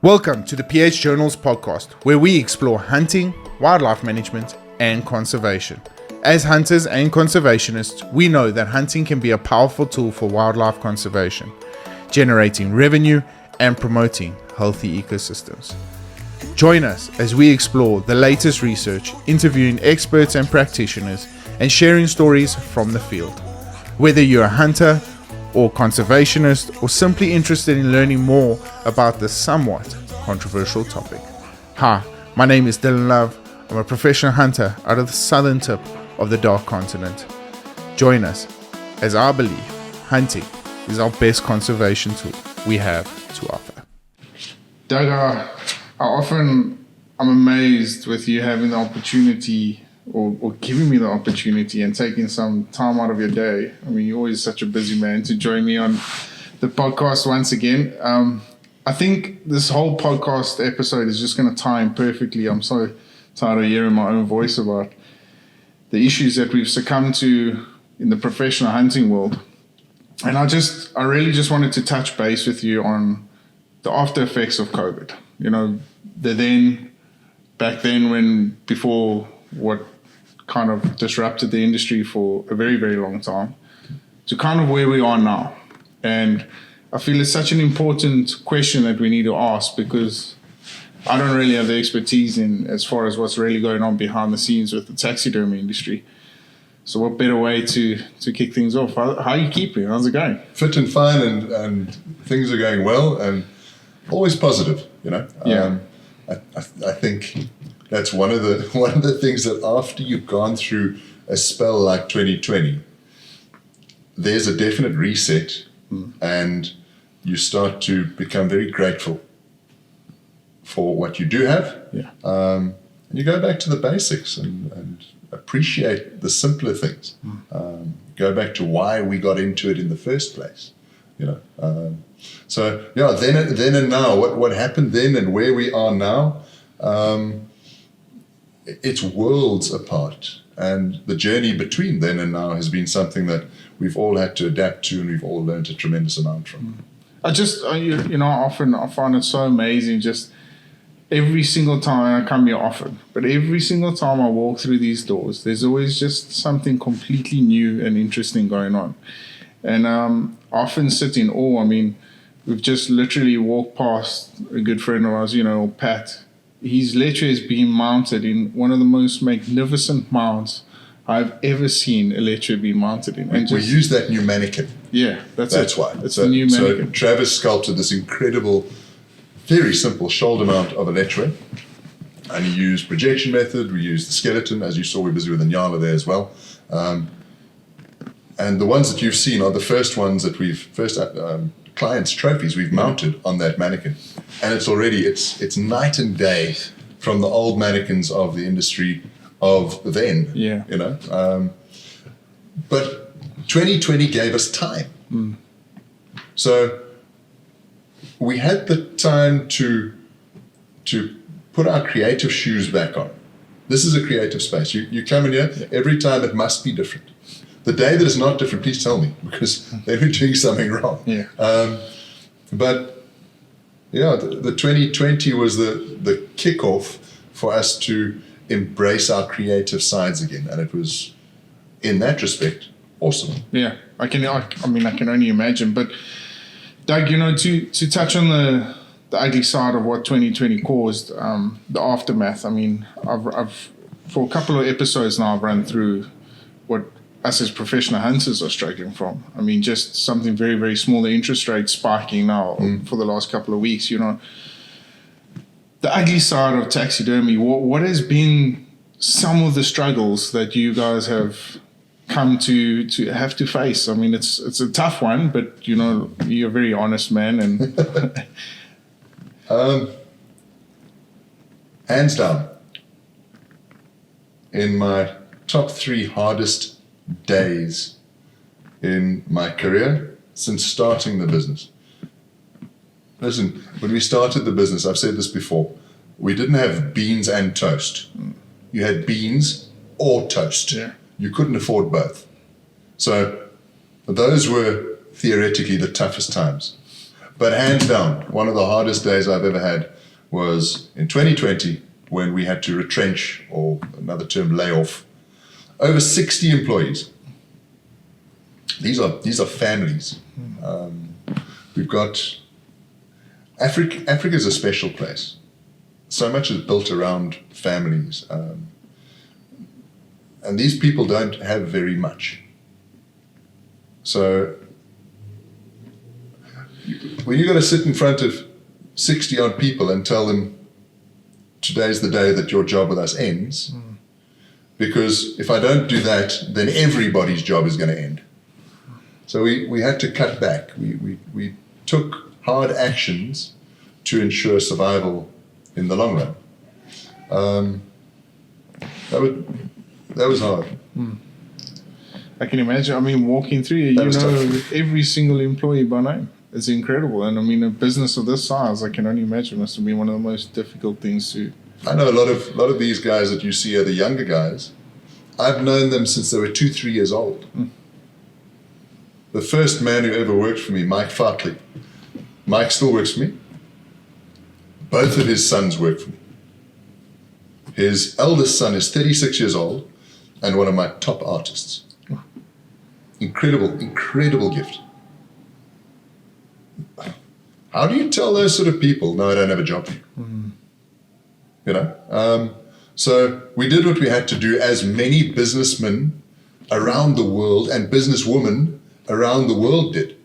Welcome to the PH Journals podcast, where we explore hunting, wildlife management, and conservation. As hunters and conservationists, we know that hunting can be a powerful tool for wildlife conservation, generating revenue and promoting healthy ecosystems. Join us as we explore the latest research, interviewing experts and practitioners, and sharing stories from the field. Whether you're a hunter or conservationist, or simply interested in learning more about this somewhat controversial topic. Hi, my name is Dylan Love. I'm a professional hunter out of the southern tip of the Dark Continent. Join us as I believe hunting is our best conservation tool we have to offer. Doug, I'm amazed with you having the opportunity or giving me the opportunity and taking some time out of your day. I mean, you're always such a busy man to join me on the podcast once again. I think this whole podcast episode is just going to tie in perfectly. I'm so tired of hearing my own voice about the issues that we've succumbed to in the professional hunting world. And I really just wanted to touch base with you on the after effects of COVID. You know, back then before what kind of disrupted the industry for a very, very long time, to kind of where we are now. And I feel it's such an important question that we need to ask, because I don't really have the expertise in as far as what's really going on behind the scenes with the taxidermy industry. So what better way to kick things off? How are you keeping? How's it going? Fit and fine, and things are going well, and always positive, you know. Yeah. I think that's one of the things that after you've gone through a spell like 2020, there's a definite reset, and you start to become very grateful for what you do have. Yeah. And you go back to the basics and appreciate the simpler things. Go back to why we got into it in the first place, you know. So yeah, then and now, what happened then and where we are now, it's worlds apart. And the journey between then and now has been something that we've all had to adapt to, and we've all learned a tremendous amount from. I find it so amazing, just every single time I come here often, but every single time I walk through these doors, there's always just something completely new and interesting going on. And often sit in awe. I mean, we've just literally walked past a good friend of ours, Pat. He's literally being mounted in one of the most magnificent mounts I've ever seen a lecturer be mounted in. And we use that new mannequin. Yeah, that's why. It's the new mannequin. So Travis sculpted this incredible, very simple shoulder mount of a lecturer. And he used projection method. We used the skeleton. As you saw, we're busy with the Nyala there as well. And the ones that you've seen are the first ones that clients' trophies we've mounted on that mannequin. And it's night and day from the old mannequins of the industry of then. Yeah. You know. But 2020 gave us time. So we had the time to put our creative shoes back on. This is a creative space. You come in here, every time it must be different. The day that is not different, please tell me, because then we're doing something wrong. Yeah. But yeah, the 2020 was the kickoff for us to embrace our creative sides again, and it was, in that respect, awesome. Yeah, I can only imagine. But Doug, to touch on the ugly side of what 2020 caused, the aftermath. I mean, I've for a couple of episodes now, I've run through what us as professional hunters are struggling from. I mean, just something very, very small, the interest rate spiking now for the last couple of weeks, The ugly side of taxidermy, what has been some of the struggles that you guys have come to have to face? I mean, it's a tough one, but, you're a very honest man. And hands down, in my top 3 hardest days in my career since starting the business. Listen, when we started the business, I've said this before, we didn't have beans and toast. You had beans or toast. Yeah. You couldn't afford both. So those were theoretically the toughest times. But hands down, one of the hardest days I've ever had was in 2020 when we had to retrench, or another term, lay off, over 60 employees. These are families. We've got Africa. Africa is a special place. So much is built around families, and these people don't have very much. So when you've got to sit in front of 60 odd people and tell them today's the day that your job with us ends, because if I don't do that, then everybody's job is going to end. So we had to cut back. We took hard actions to ensure survival in the long run. That was hard. I can imagine. I mean, walking through you know tough. every single employee by name. It's incredible. And I mean, a business of this size, I can only imagine, must have been one of the most difficult things to... I know a lot of these guys that you see are the younger guys. I've known them since they were 2-3 years old. The first man who ever worked for me, Mike Fartley. Mike still works for me. Both of his sons work for me. His eldest son is 36 years old and one of my top artists. Incredible gift. How do you tell those sort of people, no, I don't have a job for you? You know? So we did what we had to do, as many businessmen around the world and businesswomen around the world did.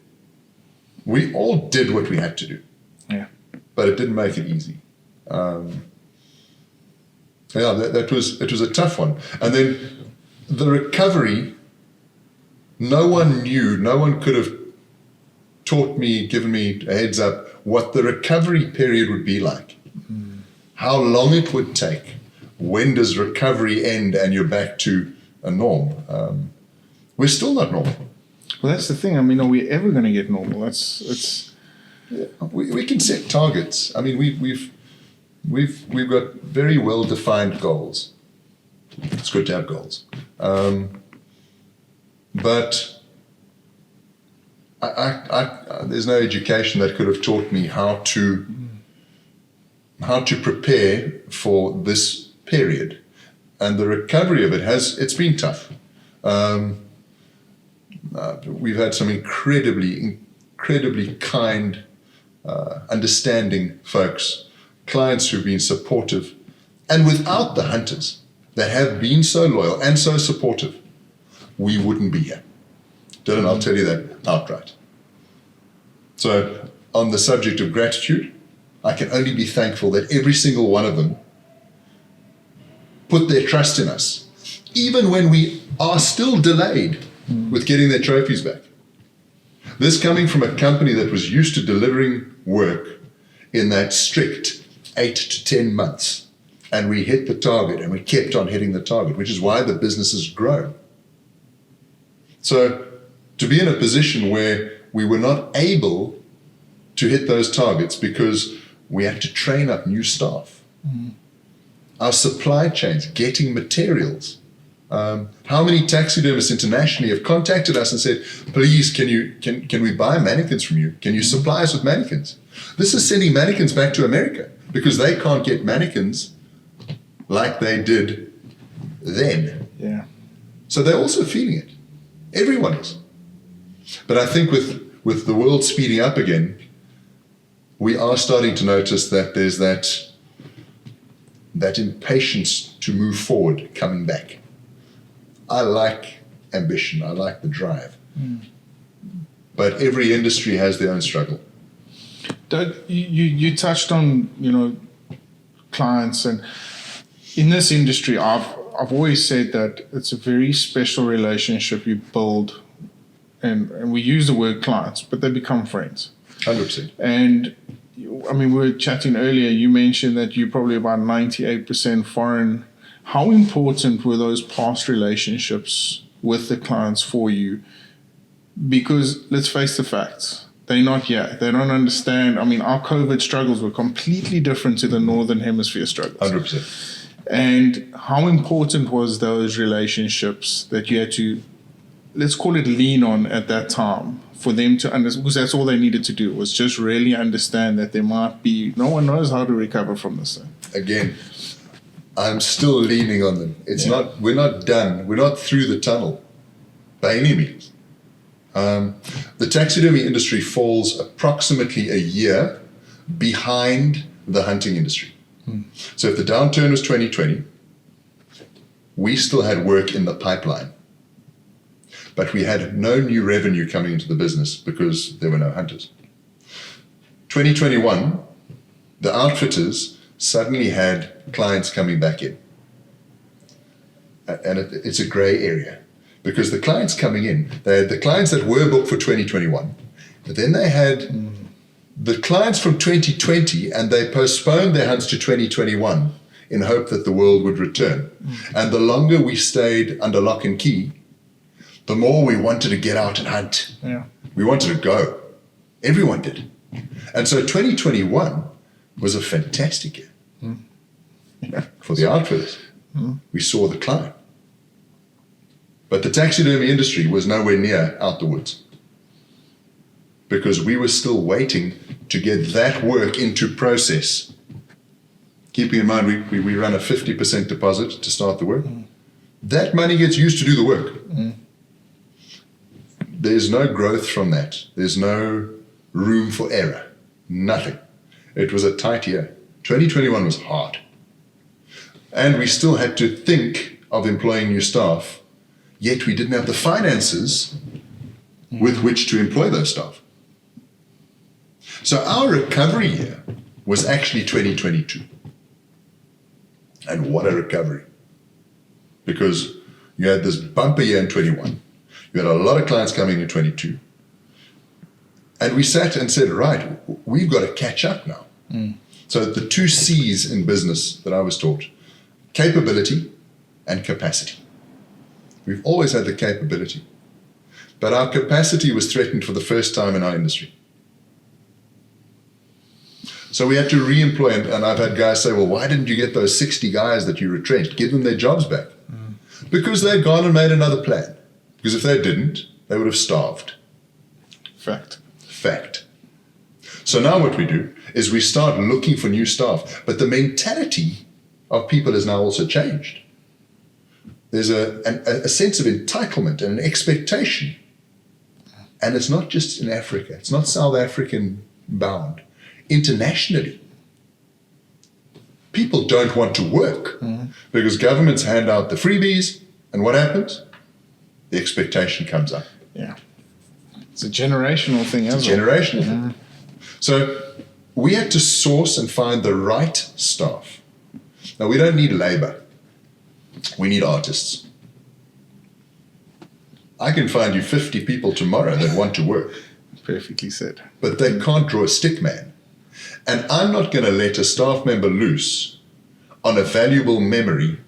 We all did what we had to do. Yeah. But it didn't make it easy. It was a tough one. And then the recovery, no one knew, no one could have taught me, given me a heads up, what the recovery period would be like. How long it would take. When does recovery end and you're back to a norm? We're still not normal. Well, that's the thing. I mean, are we ever going to get normal? We can set targets. I mean, we've got very well defined goals. It's good to have goals, but there's no education that could have taught me how to prepare for this period, and the recovery of it's been tough. We've had some incredibly kind, understanding folks, clients who've been supportive, and without the hunters that have been so loyal and so supportive, we wouldn't be here. Dylan, I'll tell you that outright. So on the subject of gratitude, I can only be thankful that every single one of them put their trust in us, even when we are still delayed with getting their trophies back. This coming from a company that was used to delivering work in that strict 8 to 10 months, and we hit the target, and we kept on hitting the target, which is why the business has grown. So to be in a position where we were not able to hit those targets because we had to train up new staff, our supply chains, getting materials. How many taxidermists internationally have contacted us and said, please, can we buy mannequins from you? Can you supply us with mannequins? This is sending mannequins back to America because they can't get mannequins like they did then. Yeah. So they're also feeling it. Everyone is. But I think with the world speeding up again, we are starting to notice that there's that impatience to move forward coming back. I like ambition. I like the drive. But every industry has their own struggle. Doug, you touched on, clients, and in this industry, I've always said that it's a very special relationship you build, and we use the word clients, but they become friends. 100%. And I mean, we were chatting earlier, you mentioned that you're probably about 98% foreign. How important were those past relationships with the clients for you? Because let's face the facts, they're not here. They don't understand. I mean, our COVID struggles were completely different to the Northern Hemisphere struggles. 100%. And how important was those relationships that you had to, let's call it, lean on at that time for them to understand, because that's all they needed to do was just really understand that there might be, no one knows how to recover from this thing. Again, I'm still leaning on them. We're not done. We're not through the tunnel by any means. The taxidermy industry falls approximately a year behind the hunting industry. So if the downturn was 2020, we still had work in the pipeline, but we had no new revenue coming into the business because there were no hunters. 2021, the outfitters suddenly had clients coming back in. And it's a gray area because the clients coming in, they had the clients that were booked for 2021, but then they had the clients from 2020 and they postponed their hunts to 2021 in hope that the world would return. And the longer we stayed under lock and key, the more we wanted to get out and hunt. Yeah. We wanted to go. Everyone did. And so 2021 was a fantastic year for the outfitters. We saw the climb. But the taxidermy industry was nowhere near out the woods because we were still waiting to get that work into process. Keeping in mind, we run a 50% deposit to start the work. That money gets used to do the work. There's no growth from that. There's no room for error. Nothing. It was a tight year. 2021 was hard. And we still had to think of employing new staff, yet we didn't have the finances with which to employ those staff. So our recovery year was actually 2022. And what a recovery. Because you had this bumper year in 21. You had a lot of clients coming in 22. And we sat and said, right, we've got to catch up now. So the 2 C's in business that I was taught, capability and capacity. We've always had the capability, but our capacity was threatened for the first time in our industry. So we had to re-employ, and I've had guys say, well, why didn't you get those 60 guys that you retrenched? Give them their jobs back. Because they'd gone and made another plan. Because if they didn't, they would have starved. Fact. So now what we do is we start looking for new staff, but the mentality of people has now also changed. There's a sense of entitlement and an expectation. And it's not just in Africa. It's not South African bound. Internationally, people don't want to work because governments hand out the freebies, and what happens? The expectation comes up. Yeah. It's a generational thing, It's a generational thing. So we had to source and find the right staff. Now, we don't need labor. We need artists. I can find you 50 people tomorrow that want to work. Perfectly said. But they can't draw a stick man. And I'm not going to let a staff member loose on a valuable memory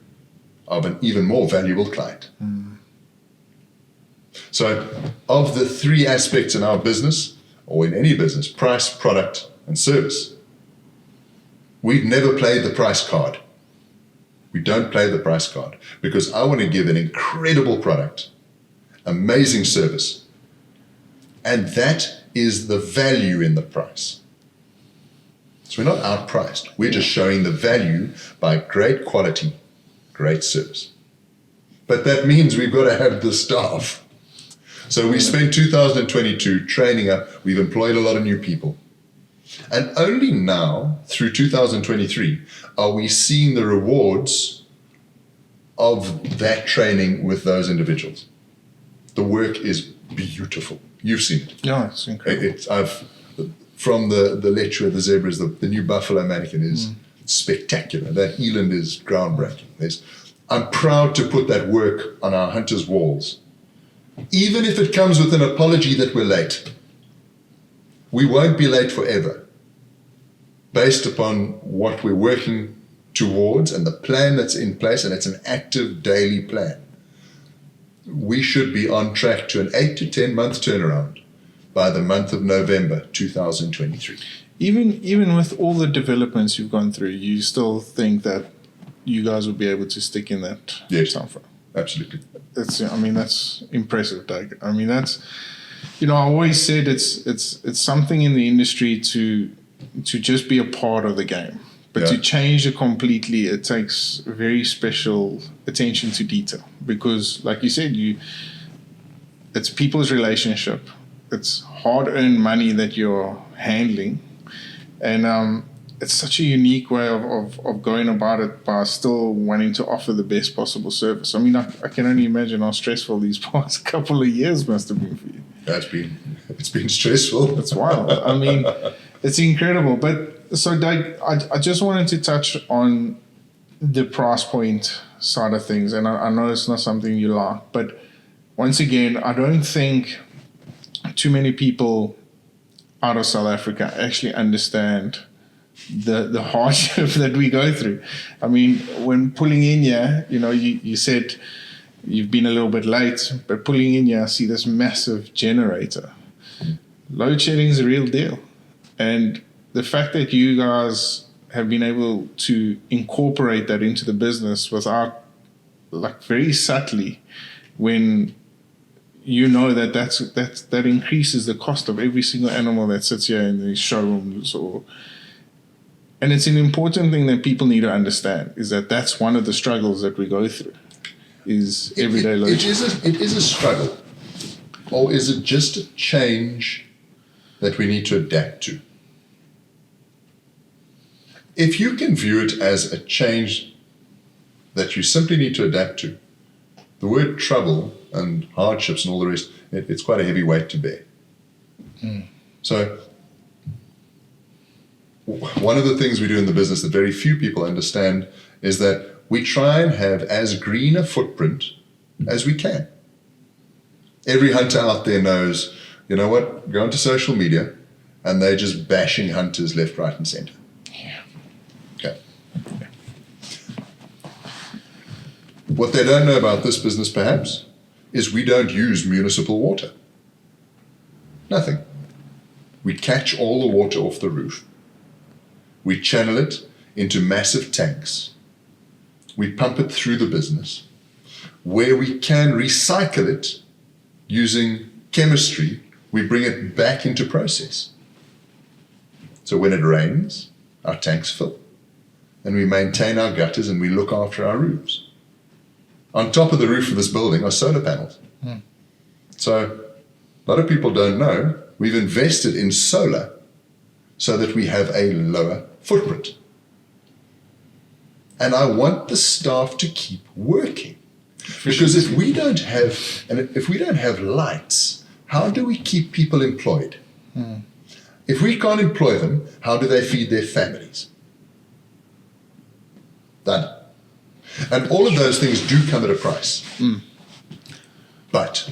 of an even more valuable client. So of the 3 aspects in our business, or in any business, price, product, and service, we've never played the price card. We don't play the price card because I want to give an incredible product, amazing service, and that is the value in the price. So we're not outpriced. We're just showing the value by great quality, great service. But that means we've got to have the staff. So we spent 2022 training up. We've employed a lot of new people. And only now, through 2023, are we seeing the rewards of that training with those individuals. The work is beautiful. You've seen it. Yeah, it's incredible. From the lecture of the zebras, the new buffalo mannequin is spectacular. That eland is groundbreaking. I'm proud to put that work on our hunters' walls. Even if it comes with an apology that we're late. We won't be late forever. Based upon what we're working towards and the plan that's in place, and it's an active daily plan. We should be on track to an 8 to 10 month turnaround by the month of November 2023. Even with all the developments you've gone through, you still think that you guys will be able to stick in that Yes, time frame? absolutely. That's impressive, Doug. I always said it's something in the industry to just be a part of the game. But to change it completely, it takes very special attention to detail. Because, like you said, it's people's relationship. It's hard-earned money that you're handling. And it's such a unique way of going about it by still wanting to offer the best possible service. I mean, I can only imagine how stressful these past couple of years must have been for you. It's been stressful. It's wild. I mean, it's incredible. But so, Doug, I just wanted to touch on the price point side of things. And I know it's not something you like, but once again, I don't think too many people out of South Africa actually understand the hardship that we go through. I mean, when pulling in here, you said you've been a little bit late, but pulling in here, I see this massive generator. Load shedding is a real deal. And the fact that you guys have been able to incorporate that into the business without, like, very subtly, when that increases the cost of every single animal that sits here in these showrooms. And it's an important thing that people need to understand, is that that's one of the struggles that we go through, is everyday load. It is a struggle. Or is it just a change that we need to adapt to? If you can view it as a change that you simply need to adapt to, the word trouble and hardships and all the rest, it's quite a heavy weight to bear. So one of the things we do in the business that very few people understand is that we try and have as green a footprint as we can. Every hunter out there knows, you know what, go onto social media and they're just bashing hunters left, right, and center. Yeah. Okay. What they don't know about this business, perhaps, is we don't use municipal water. Nothing. We catch all the water off the roof. We channel it into massive tanks. We pump it through the business. Where we can recycle it using chemistry, we bring it back into process. So when it rains, our tanks fill. And we maintain our gutters and we look after our roofs. On top of the roof of this building are solar panels. So a lot of people don't know we've invested in solar so that we have a lower footprint. And I want the staff to keep working. Because if we don't have lights, how do we keep people employed? If we can't employ them, how do they feed their families? Done. And all of those things do come at a price. But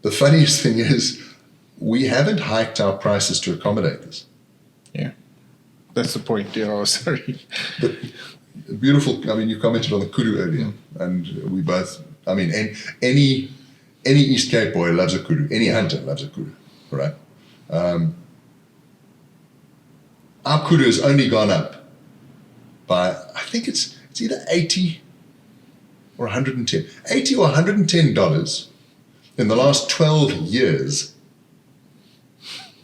the funniest thing is we haven't hiked our prices to accommodate this. Yeah. That's the point, sorry. Beautiful. I mean, you commented on the kudu earlier, and we both, I mean, any East Cape boy loves a kudu. Any hunter loves a kudu, right? Our kudu has only gone up by, I think it's either 80 or 110. $80 or $110 in the last 12 years.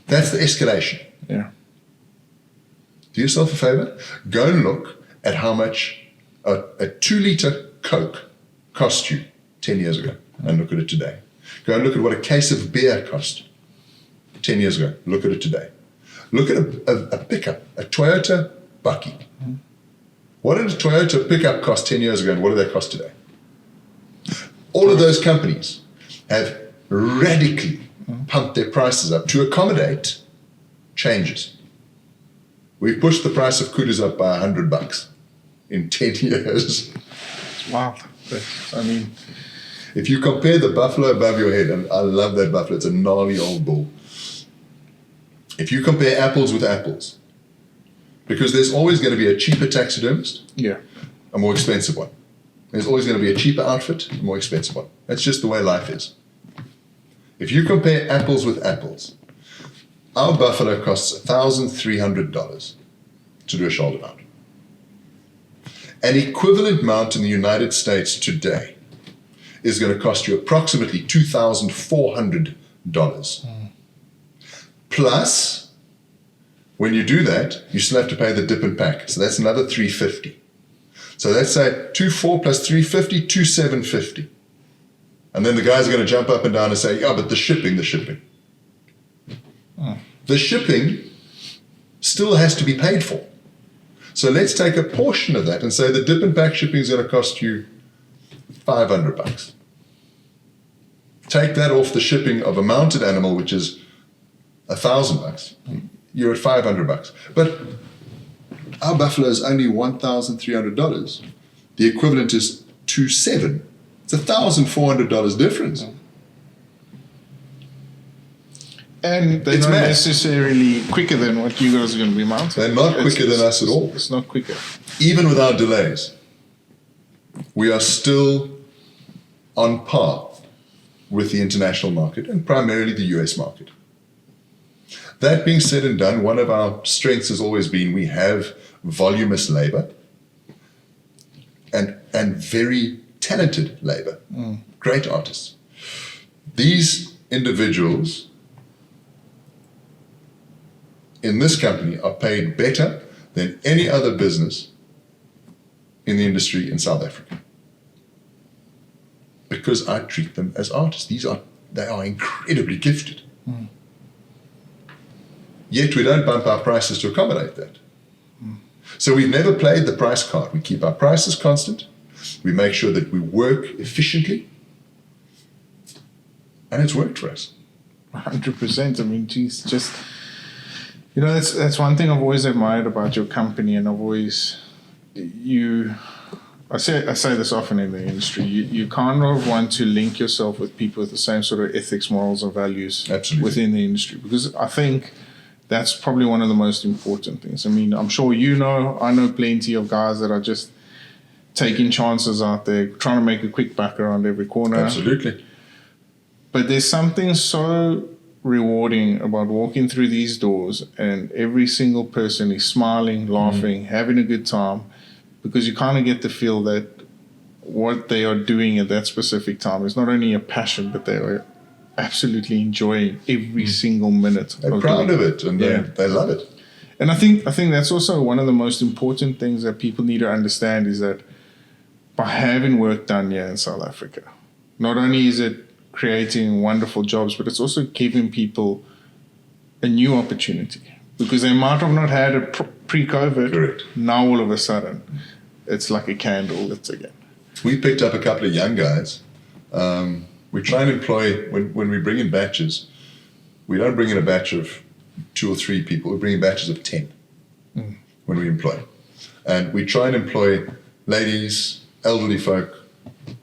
That's the escalation. Yeah. Do yourself a favor. Go and look at how much a 2-liter Coke cost you 10 years ago and look at it today. Go and look at what a case of beer cost 10 years ago. Look at it today. Look at a pickup, a Toyota Bucky. What did a Toyota pickup cost 10 years ago and what do they cost today? All of those companies have radically pumped their prices up to accommodate changes. We've pushed the price of kudus up by $100 in 10 years. It's wild. I mean, if you compare the buffalo above your head, and I love that buffalo, it's a gnarly old bull. If you compare apples with apples, because there's always going to be a cheaper taxidermist, a more expensive one. There's always going to be a cheaper outfit, a more expensive one. That's just the way life is. If you compare apples with apples, our buffalo costs $1,300 to do a shoulder mount. An equivalent mount in the United States today is going to cost you approximately $2,400 Plus, when you do that, you still have to pay the dip and pack. So that's another $350. So let's say 2,400 plus 350, 2,750. And then the guys are going to jump up and down and say, yeah, but the shipping. The shipping still has to be paid for. So let's take a portion of that and say the dip and pack shipping is going to cost you $500. Take that off the shipping of a mounted animal, which is $1,000. You're at $500. But our buffalo is only $1,300. The equivalent is $2,700. It's $1,400 difference. And they're It's not math. necessarily quicker than what you guys are going to be mounting. They're not quicker than us at all. It's not quicker. Even with our delays, we are still on par with the international market and primarily the US market. That being said and done, one of our strengths has always been we have voluminous labor and very talented labor, great artists. These individuals in this company are paid better than any other business in the industry in South Africa. Because I treat them as artists. They are incredibly gifted. Yet we don't bump our prices to accommodate that. So we've never played the price card. We keep our prices constant. We make sure that we work efficiently. And it's worked for us. 100%. I mean, geez, just, you know, that's one thing I've always admired about your company, and I say this often in the industry, you kind of want to link yourself with people with the same sort of ethics, morals, and values within the industry, because I think that's probably one of the most important things. I mean, I'm sure I know plenty of guys that are just taking chances out there, trying to make a quick buck around every corner. Absolutely. But there's something so rewarding about walking through these doors and every single person is smiling, laughing, having a good time, because you kind of get the feel that what they are doing at that specific time is not only a passion, but they are absolutely enjoying every single minute. They're proud of it, and they love it. And I think that's also one of the most important things that people need to understand, is that by having work done here in South Africa, not only is it creating wonderful jobs, but it's also giving people a new opportunity, because they might have not had it pre-COVID. Correct. Now all of a sudden, it's like a candle lit again. We picked up a couple of young guys. We try and employ, when we bring in batches, we don't bring in a batch of 2 or 3 people. We bring in batches of 10 when we employ. And we try and employ ladies, elderly folk,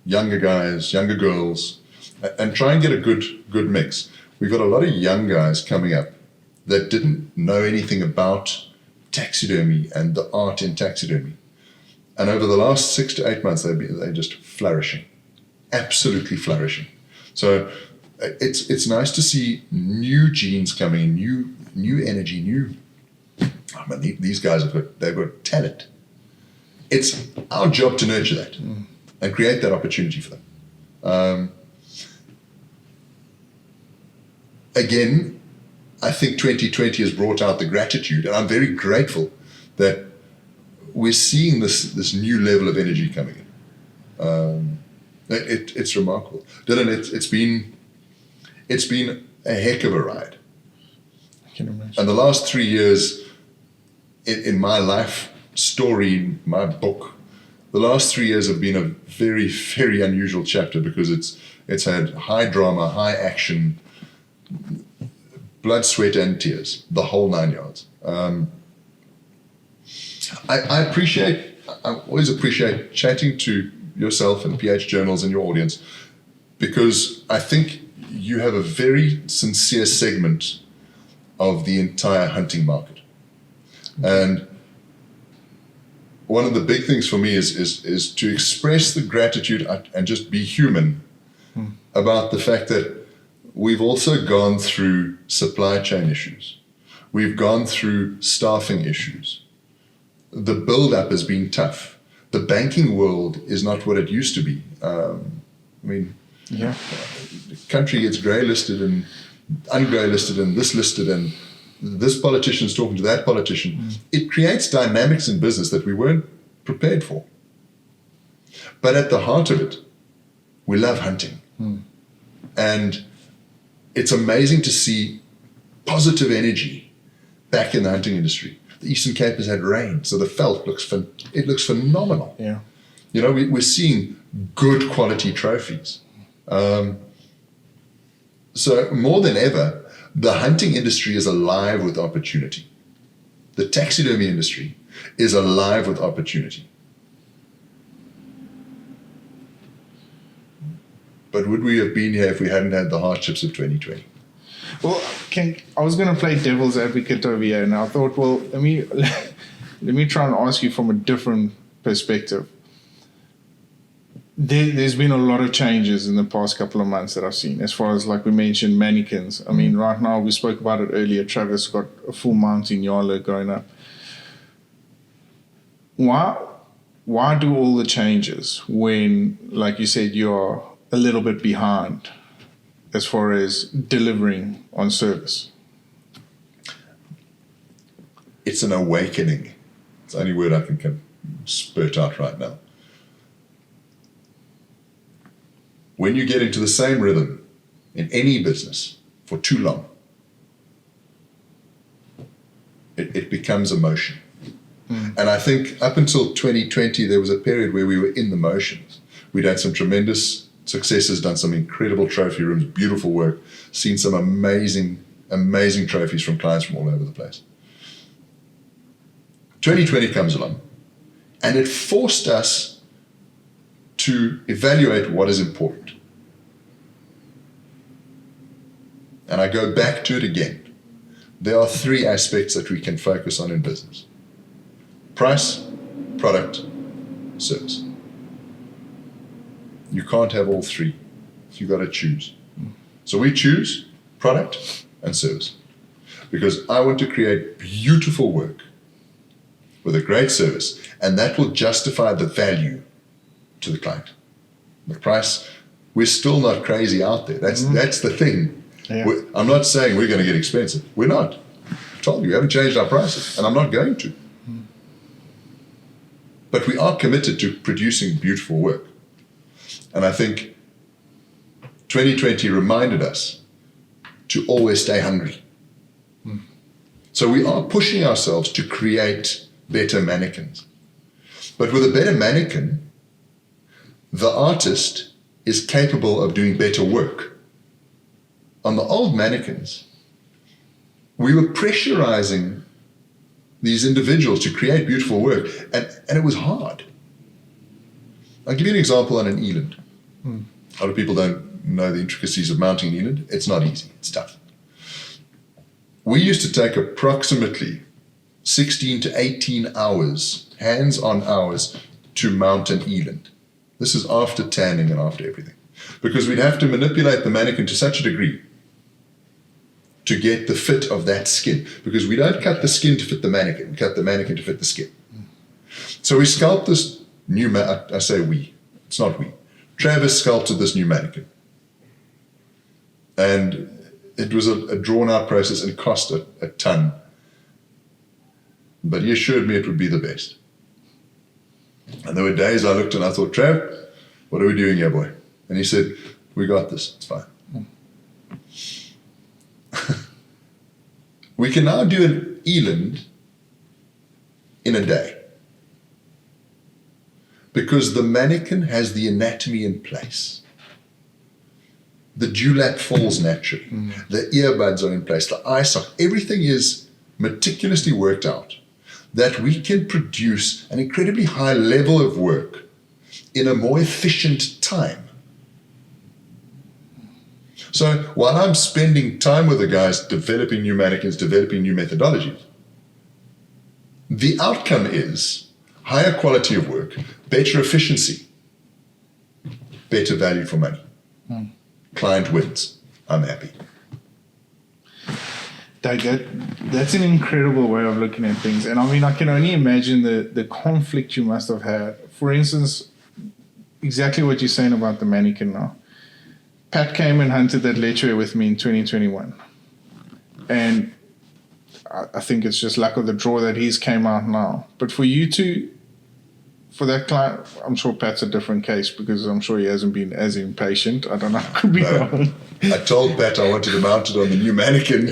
younger guys, younger girls, and try and get a good mix. We've got a lot of young guys coming up that didn't know anything about taxidermy and the art in taxidermy. And over the last 6 to 8 months, they're just flourishing, absolutely flourishing. So it's nice to see new genes coming in, new energy, these guys they've got talent. It's our job to nurture that and create that opportunity for them. Again, I think 2020 has brought out the gratitude, and I'm very grateful that we're seeing this new level of energy coming in. It's remarkable. Dylan, it's been a heck of a ride. I can imagine. And the last 3 years in my life story, my book, the last 3 years have been a very, very unusual chapter, because it's had high drama, high action, blood, sweat, and tears, the whole 9 yards. I always appreciate chatting to yourself and PH Journals and your audience, because I think you have a very sincere segment of the entire hunting market. And one of the big things for me is to express the gratitude and just be human about the fact that we've also gone through supply chain issues. We've gone through staffing issues. The build-up has been tough. The banking world is not what it used to be. The country gets grey listed ungrey listed and this listed and this politician is talking to that politician. It creates dynamics in business that we weren't prepared for. But at the heart of it, we love hunting. And it's amazing to see positive energy back in the hunting industry. The Eastern Cape has had rain, so the veld looks phenomenal. Yeah. You know, we're seeing good quality trophies. So more than ever, the hunting industry is alive with opportunity. The taxidermy industry is alive with opportunity. But would we have been here if we hadn't had the hardships of 2020? Well, I was going to play devil's advocate over here, and I thought, well, let me try and ask you from a different perspective. There's been a lot of changes in the past couple of months that I've seen, as far as, like we mentioned, mannequins. I mean, right now, we spoke about it earlier, Travis got a full mount in Yala going up. Why do all the changes when, like you said, you're a little bit behind as far as delivering on service? It's an awakening. It's the only word I can spurt out right now. When you get into the same rhythm in any business for too long, it becomes emotion. And I think up until 2020, there was a period where we were in the motions. We'd had some tremendous successes, done some incredible trophy rooms, beautiful work, seen some amazing, amazing trophies from clients from all over the place. 2020 comes along, and it forced us to evaluate what is important. And I go back to it again. There are three aspects that we can focus on in business: price, product, service. You can't have all three. You've got to choose. So we choose product and service, because I want to create beautiful work with a great service, and that will justify the value to the client. The price, we're still not crazy out there. That's the thing. Yeah. I'm not saying we're going to get expensive. We're not. I told you, we haven't changed our prices, and I'm not going to. But we are committed to producing beautiful work. And I think 2020 reminded us to always stay hungry. So we are pushing ourselves to create better mannequins. But with a better mannequin, the artist is capable of doing better work. On the old mannequins, we were pressurizing these individuals to create beautiful work, and it was hard. I'll give you an example on an eland. A lot of people don't know the intricacies of mounting an eland. It's not easy, it's tough. We used to take approximately 16 to 18 hours, hands-on hours, to mount an eland. This is after tanning and after everything. Because we'd have to manipulate the mannequin to such a degree to get the fit of that skin. Because we don't cut the skin to fit the mannequin, we cut the mannequin to fit the skin. So we sculpt this new, I say we, it's not we. Travis sculpted this new mannequin. And it was a drawn-out process and cost a ton. But he assured me it would be the best. And there were days I looked and I thought, Trav, what are we doing here, boy? And he said, we got this, it's fine. We can now do an eland in a day, because the mannequin has the anatomy in place. The dewlap falls naturally. The earbuds are in place. The eye socket, everything is meticulously worked out, that we can produce an incredibly high level of work in a more efficient time. So while I'm spending time with the guys developing new mannequins, developing new methodologies, the outcome is higher quality of work, better efficiency, better value for money. Client wins. I'm happy. Doug, that's an incredible way of looking at things. And I mean, I can only imagine the conflict you must have had. For instance, exactly what you're saying about the mannequin now. Pat came and hunted that Letchway with me in 2021. And I think it's just luck of the draw that he's came out now. But for you to, for that client, I'm sure Pat's a different case because I'm sure he hasn't been as impatient. I don't know, I could be wrong. I told Pat I wanted to mount it on the new mannequin.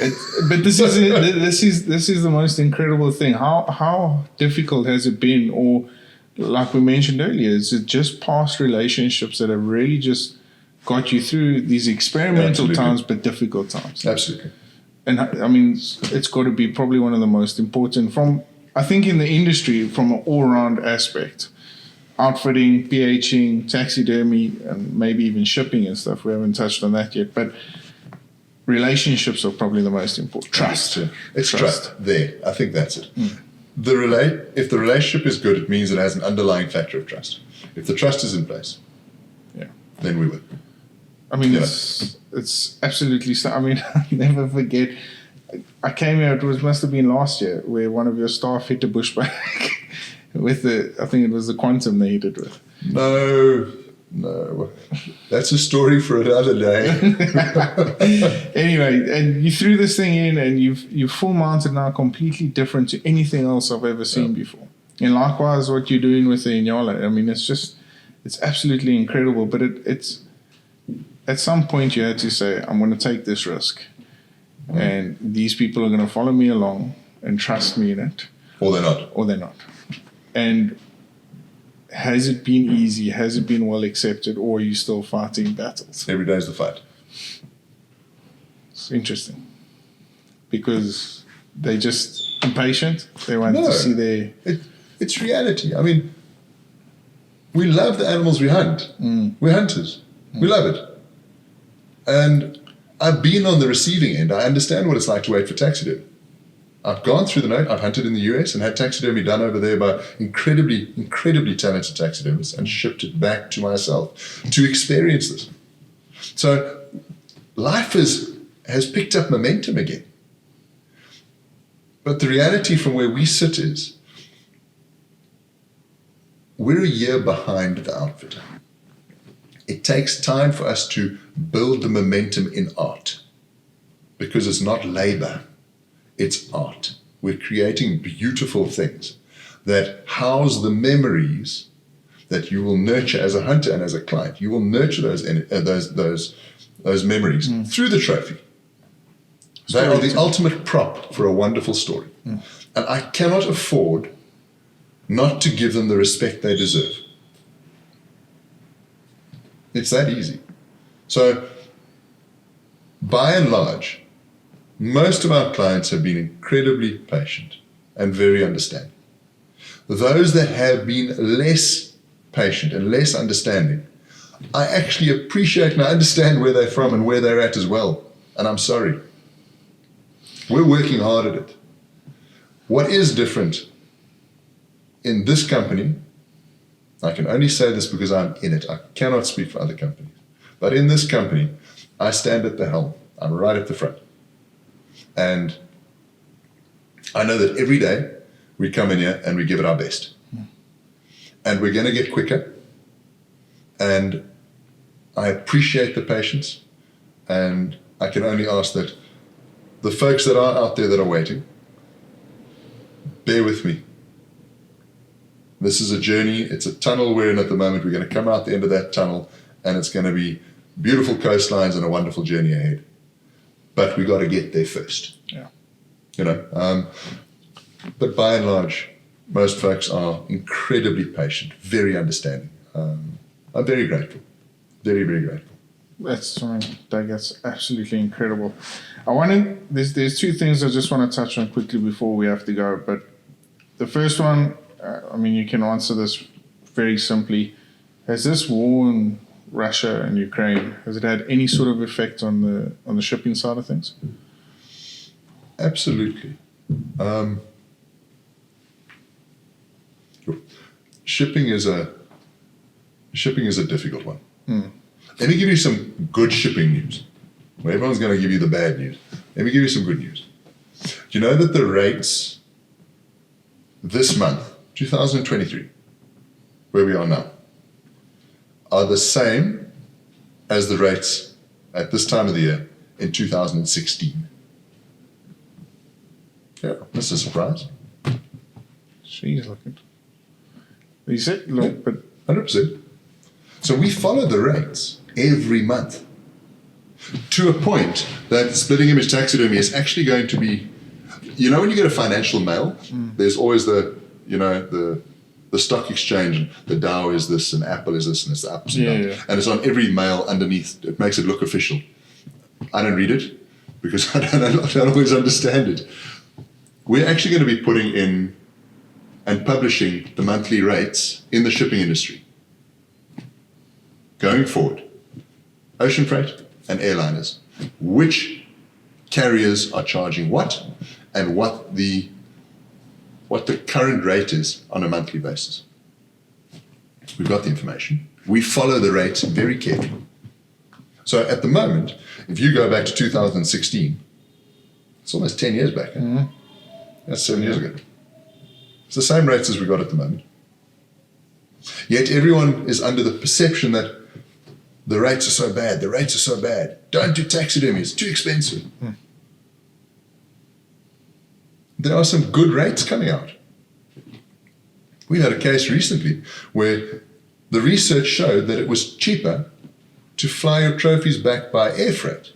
But this is the most incredible thing. How difficult has it been? Or like we mentioned earlier, is it just past relationships that have really just got you through these experimental Absolutely. times but difficult times? Absolutely. And I mean, it's got to be probably one of the most important from, I think, in the industry from an all-round aspect. Outfitting, PHing, taxidermy, and maybe even shipping and stuff. We haven't touched on that yet. But relationships are probably the most important. Trust. It's trust. There. I think that's it. If the relationship is good, it means it has an underlying factor of trust. If the trust is in place, then we win. I mean, it's absolutely. I mean, I'll never forget. I came here. Must have been last year, where one of your staff hit a bushback with I think it was the Quantum they hit it with. No, that's a story for another day. Anyway, and you threw this thing in, and you've full mounted now, completely different to anything else I've ever seen before. And likewise, what you're doing with the Inyala, I mean, it's absolutely incredible. But it's at some point you had to say, I'm going to take this risk, and these people are going to follow me along and trust me in it, Or they're not. And has it been easy? Has it been well accepted? Or are you still fighting battles? Every day is the fight. It's interesting. Because they just impatient. They want to see their... It's reality. I mean, we love the animals we hunt. We're hunters. We love it. And I've been on the receiving end. I understand what it's like to wait for taxidermy. I've gone through the note. I've hunted in the US and had taxidermy done over there by incredibly, incredibly talented taxidermists and shipped it back to myself to experience this. So life has picked up momentum again. But the reality from where we sit is we're a year behind the outfitter. It takes time for us to build the momentum in art because it's not labor. It's art. We're creating beautiful things that house the memories that you will nurture as a hunter and as a client. You will nurture those memories through the trophy. They are the ultimate prop for a wonderful story. And I cannot afford not to give them the respect they deserve. It's that easy. So, by and large, most of our clients have been incredibly patient and very understanding. Those that have been less patient and less understanding, I actually appreciate and I understand where they're from and where they're at as well. And I'm sorry. We're working hard at it. What is different in this company, I can only say this because I'm in it. I cannot speak for other companies. But in this company, I stand at the helm. I'm right at the front. And I know that every day we come in here and we give it our best. And we're going to get quicker. And I appreciate the patience. And I can only ask that the folks that are out there that are waiting, bear with me. This is a journey. It's a tunnel we're in at the moment. We're going to come out the end of that tunnel and it's going to be beautiful coastlines and a wonderful journey ahead. But we got to get there first. Yeah. You know, but by and large, most folks are incredibly patient, very understanding. I'm very grateful, very, very grateful. That's absolutely incredible. There's two things I just want to touch on quickly before we have to go. But the first one, I mean, you can answer this very simply. Has this war in Russia and Ukraine, has it had any sort of effect on the shipping side of things? Absolutely. Shipping is a difficult one. Let me give you some good shipping news. Well, everyone's going to give you the bad news. Let me give you some good news. Do you know that the rates this month, 2023, where we are now, are the same as the rates at this time of the year in 2016. Yeah, that's a surprise. She's looking. You said, look, but 100%. So we follow the rates every month to a point that splitting image taxidermy is actually going to be, you know, when you get a financial mail, there's always the stock exchange, and the Dow is this, and Apple is this, and it's the ups and downs. Yeah. And it's on every mail underneath. It makes it look official. I don't read it because I don't always understand it. We're actually going to be putting in and publishing the monthly rates in the shipping industry going forward. Ocean freight and airliners. Which carriers are charging what, and what the current rate is on a monthly basis. We've got the information. We follow the rates very carefully. So at the moment, if you go back to 2016, it's almost 10 years back. Mm-hmm. That's 7 years ago. It's the same rates as we got at the moment. Yet everyone is under the perception that the rates are so bad, the rates are so bad. Don't do taxidermy, it's too expensive. There are some good rates coming out. We had a case recently where the research showed that it was cheaper to fly your trophies back by air freight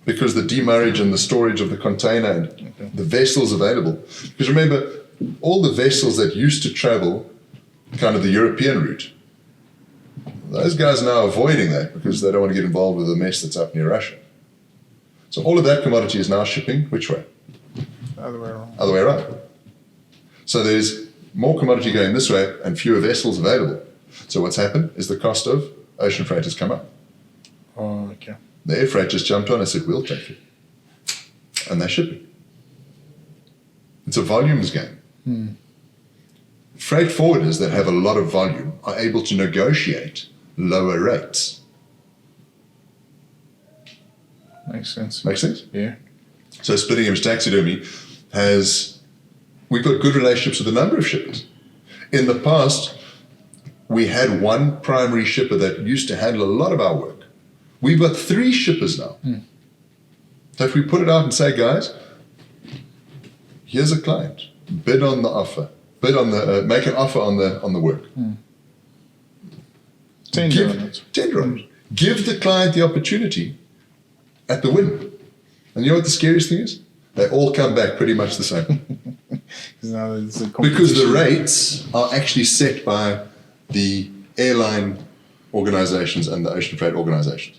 because the demurrage and the storage of the container and the vessels available. Because remember, all the vessels that used to travel kind of the European route, those guys are now avoiding that because they don't want to get involved with the mess that's up near Russia. So all of that commodity is now shipping which way? other way around. Other way around. So there's more commodity going this way and fewer vessels available. So what's happened is the cost of ocean freight has come up. Oh, okay. The air freight just jumped on and said, we'll take it. And they're shipping. It's a volumes game. Freight forwarders that have a lot of volume are able to negotiate lower rates. Makes sense. Make sense? Yeah. So splitting image taxidermy we've got good relationships with a number of shippers. In the past, we had one primary shipper that used to handle a lot of our work. We've got 3 shippers now. So if we put it out and say, guys, here's a client, bid on the offer, make an offer on the work. Tender on it. Tender on it. Give the client the opportunity at the win. And you know what the scariest thing is? They all come back pretty much the same. Now it's a Because the competition. rates are actually set by the airline organizations and the ocean freight organizations.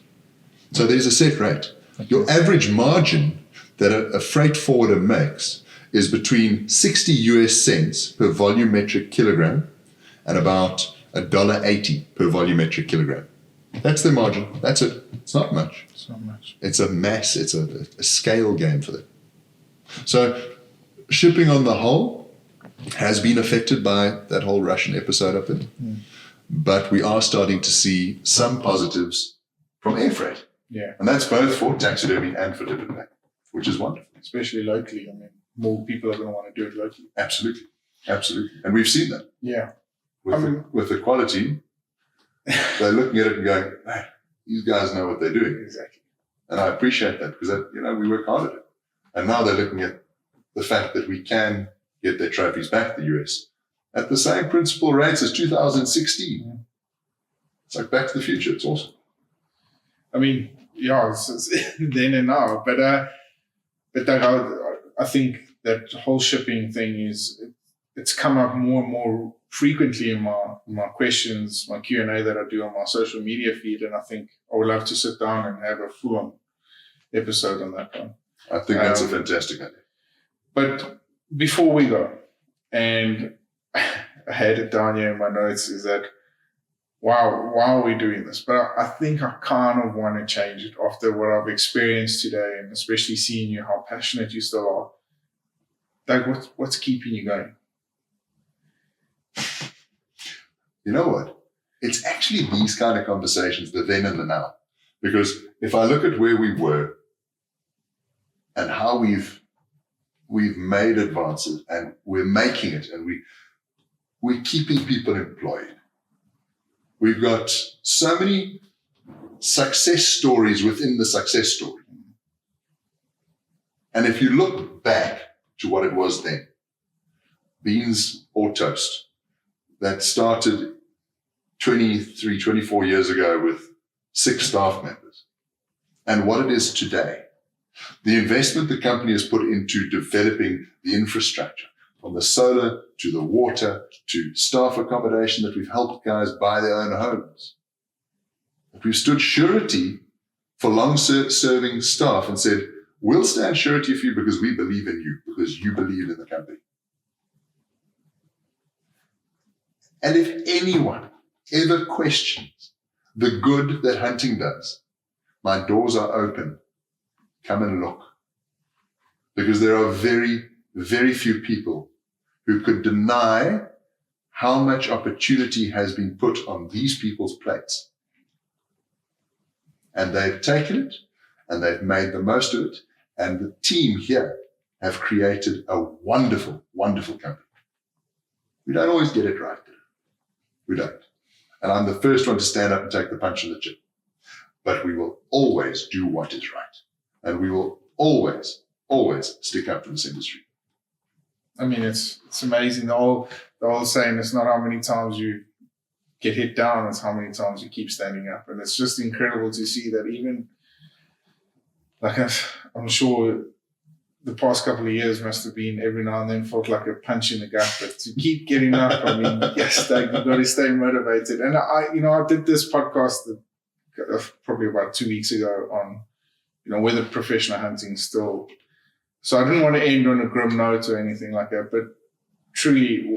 So there's a set rate. Your average margin that a freight forwarder makes is between 60 US cents per volumetric kilogram and about $1.80 per volumetric kilogram. That's their margin. That's it. It's not much. It's not much. It's a mass. It's a scale game for them. So shipping on the whole has been affected by that whole Russian episode up there. But we are starting to see some positives from air freight. Yeah. And that's both for taxidermy and for dip and pack, which is wonderful. Especially locally. I mean, more people are going to want to do it locally. Absolutely. Absolutely. And we've seen that. Yeah. With the quality, they're looking at it and going, man, these guys know what they're doing. Exactly. And I appreciate that because, we work hard at it. And now they're looking at the fact that we can get their trophies back to the US at the same principal rates as 2016. It's like Back to the Future. It's awesome. I mean, yeah, it's then and now. But I think that whole shipping thing it's come up more and more frequently in my questions, my Q&A that I do on my social media feed, and I think I would love to sit down and have a full-on episode on that one. I think that's a fantastic idea. But before we go, and I had it down here in my notes, is that why are we doing this? But I think I kind of want to change it after what I've experienced today, and especially seeing you, how passionate you still are. Like, what's keeping you going? You know what? It's actually these kind of conversations, the then and the now. Because if I look at where we were and how we've made advances and we're making it and we're keeping people employed. We've got so many success stories within the success story. And if you look back to what it was then, beans or toast, that started 23, 24 years ago with 6 staff members, and what it is today, the investment the company has put into developing the infrastructure, from the solar to the water to staff accommodation, that we've helped guys buy their own homes, that we've stood surety for long-serving staff and said, we'll stand surety for you because we believe in you, because you believe in the company. And if anyone ever questions the good that hunting does, my doors are open. Come and look. Because there are very, very few people who could deny how much opportunity has been put on these people's plates. And they've taken it, and they've made the most of it. And the team here have created a wonderful, wonderful company. We don't always get it right. We don't. And I'm the first one to stand up and take the punch in the chin. But we will always do what is right. And we will always, always stick up for this industry. I mean, it's amazing. The whole saying, it's not how many times you get hit down, it's how many times you keep standing up. And it's just incredible to see that even, like, I'm sure the past couple of years must have been every now and then felt like a punch in the gut, but to keep getting up, I mean, yes, you've got to stay motivated. And I did this podcast probably about 2 weeks ago on, whether professional hunting still. So I didn't want to end on a grim note or anything like that, but truly,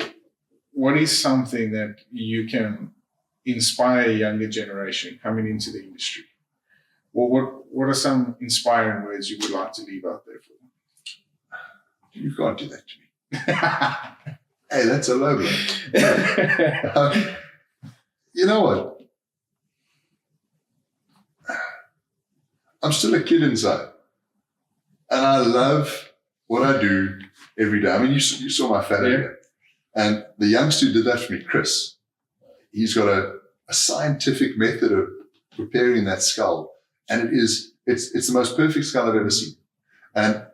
what is something that you can inspire a younger generation coming into the industry? Well, what are some inspiring words you would like to leave out there for them? You can't do that to me. Hey, that's a low blow. You know what? I'm still a kid inside. And I love what I do every day. I mean, you saw my fellow here. And the youngster who did that for me, Chris, he's got a scientific method of preparing that skull. And it's the most perfect skull I've ever seen. And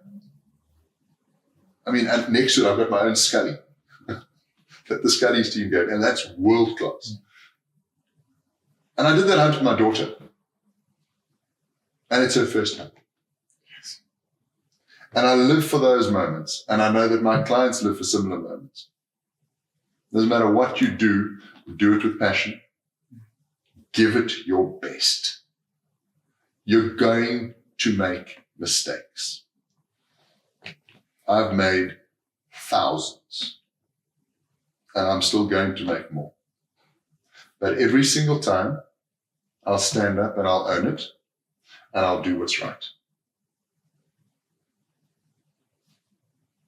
I mean, and next to it, I've got my own Scully that the Scully's team gave, and that's world class. And I did that hunt with my daughter. And it's her first hunt. Yes. And I live for those moments. And I know that my clients live for similar moments. Doesn't matter what you do it with passion. Give it your best. You're going to make mistakes. I've made thousands. And I'm still going to make more. But every single time, I'll stand up and I'll own it. And I'll do what's right.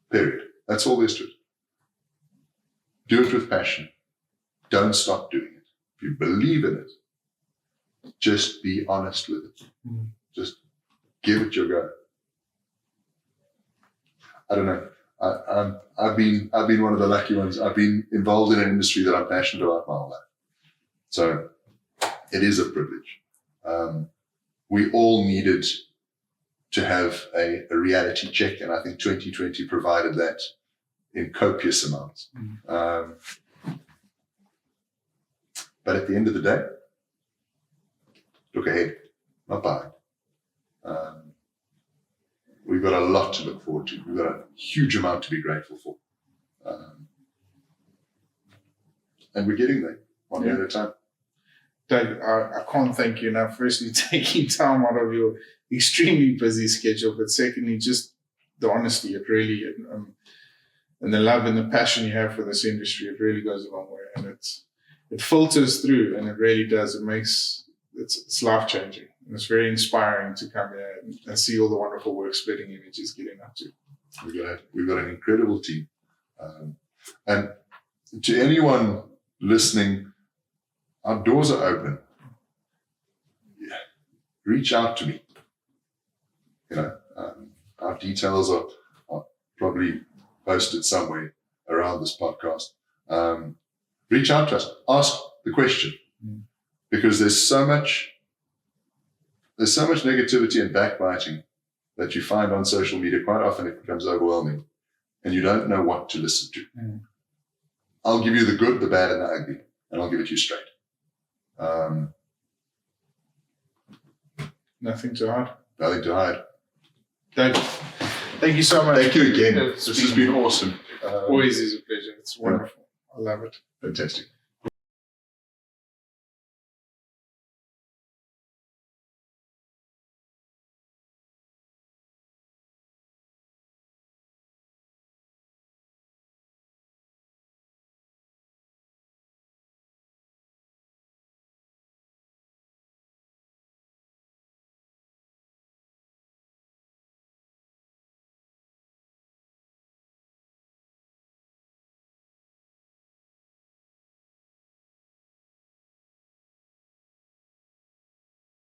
Period. That's all there is to it. Do it with passion. Don't stop doing it. If you believe in it, just be honest with it. Just give it your go. I don't know. I've been one of the lucky ones. I've been involved in an industry that I'm passionate about my whole life. So it is a privilege. We all needed to have a reality check, and I think 2020 provided that in copious amounts. But at the end of the day, look ahead, not behind. We've got a lot to look forward to. We've got a huge amount to be grateful for. And we're getting there, one day at a time. Doug, I can't thank you enough. Firstly, taking time out of your extremely busy schedule, but secondly, just the honesty. It really, and the love and the passion you have for this industry, it really goes a long way. And it filters through, and it really does. It's life changing. And it's very inspiring to come here and see all the wonderful work Splitting Image is getting up to. We've got an incredible team. And to anyone listening, our doors are open. Yeah. Reach out to me. Our details are probably posted somewhere around this podcast. Reach out to us. Ask the question. Because there's so much there's so much negativity and backbiting that you find on social media. Quite often it becomes overwhelming and you don't know what to listen to. Mm. I'll give you the good, the bad, and the ugly, and I'll give it to you straight. Nothing to hide. Nothing to hide. Doug, thank you so much. Thank you again. It's This has been awesome. always is a pleasure. It's wonderful. I love it. Fantastic.